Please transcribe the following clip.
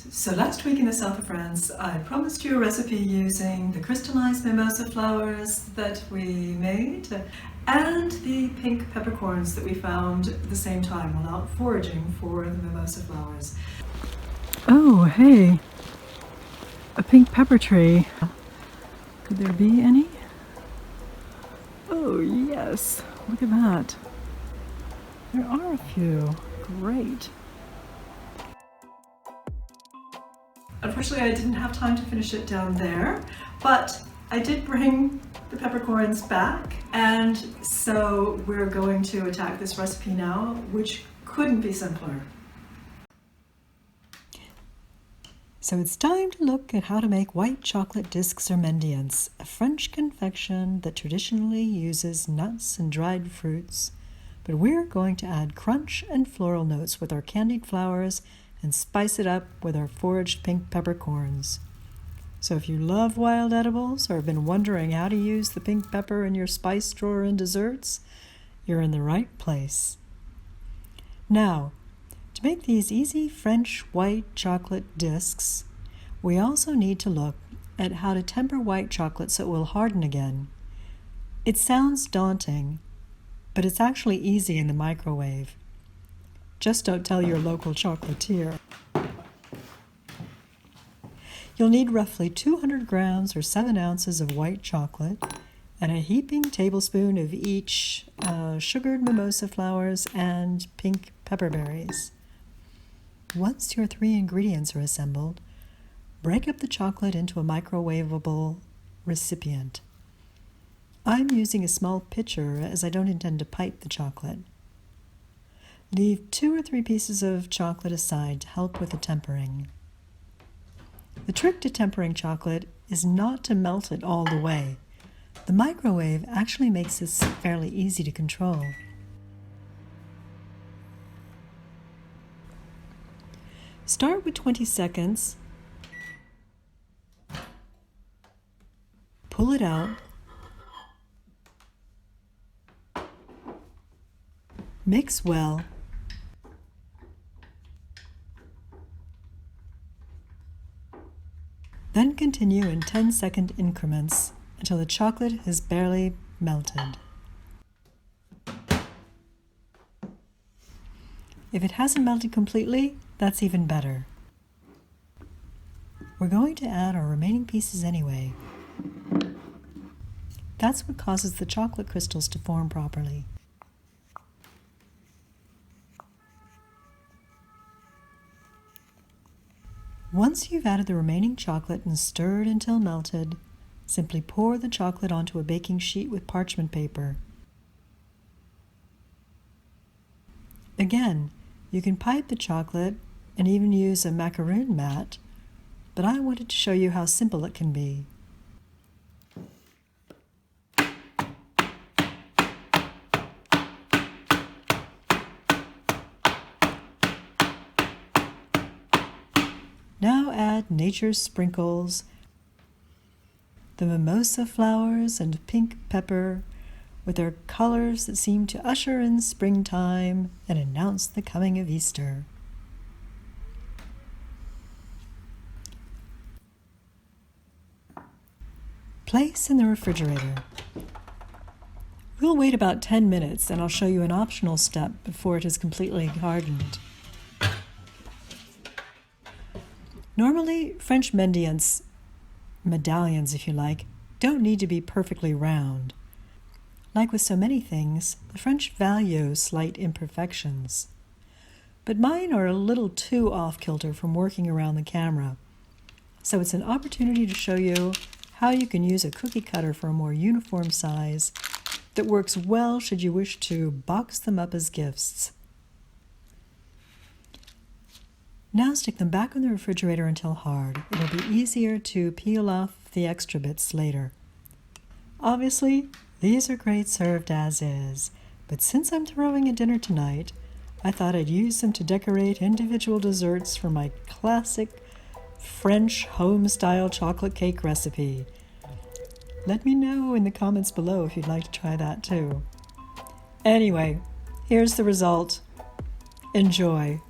So last week in the south of France, I promised you a recipe using the crystallized mimosa flowers that we made and the pink peppercorns that we found at the same time while out foraging for the mimosa flowers. Oh, hey, a pink pepper tree. Could there be any? Oh, yes, look at that. There are a few. Great. Unfortunately, I didn't have time to finish it down there, but I did bring the peppercorns back, and so we're going to attack this recipe now, which couldn't be simpler. So it's time to look at how to make white chocolate discs or mendiants, a French confection that traditionally uses nuts and dried fruits, but we're going to add crunch and floral notes with our candied flowers and spice it up with our foraged pink peppercorns. So if you love wild edibles or have been wondering how to use the pink pepper in your spice drawer in desserts, you're in the right place. Now, to make these easy French white chocolate discs, we also need to look at how to temper white chocolate so it will harden again. It sounds daunting, but it's actually easy in the microwave. Just don't tell your local chocolatier. You'll need roughly 200 grams or 7 ounces of white chocolate and a heaping tablespoon of each sugared mimosa flowers and pink pepper berries. Once your 3 ingredients are assembled, break up the chocolate into a microwavable recipient. I'm using a small pitcher as I don't intend to pipe the chocolate. Leave 2 or 3 pieces of chocolate aside to help with the tempering. The trick to tempering chocolate is not to melt it all the way. The microwave actually makes this fairly easy to control. Start with 20 seconds. Pull it out. Mix well. Then continue in 10-second increments until the chocolate has barely melted. If it hasn't melted completely, that's even better. We're going to add our remaining pieces anyway. That's what causes the chocolate crystals to form properly. Once you've added the remaining chocolate and stirred until melted, simply pour the chocolate onto a baking sheet with parchment paper. Again, you can pipe the chocolate and even use a macaroon mat, but I wanted to show you how simple it can be. Now add nature's sprinkles, the mimosa flowers and pink pepper with their colors that seem to usher in springtime and announce the coming of Easter. Place in the refrigerator. We'll wait about 10 minutes and I'll show you an optional step before it is completely hardened. Normally, French mendiants, medallions if you like, don't need to be perfectly round. Like with so many things, the French value slight imperfections. But mine are a little too off-kilter from working around the camera. So it's an opportunity to show you how you can use a cookie cutter for a more uniform size that works well should you wish to box them up as gifts. Now stick them back in the refrigerator until hard. It'll be easier to peel off the extra bits later. Obviously, these are great served as is, but since I'm throwing a dinner tonight, I thought I'd use them to decorate individual desserts for my classic French home-style chocolate cake recipe. Let me know in the comments below if you'd like to try that too. Anyway, here's the result. Enjoy.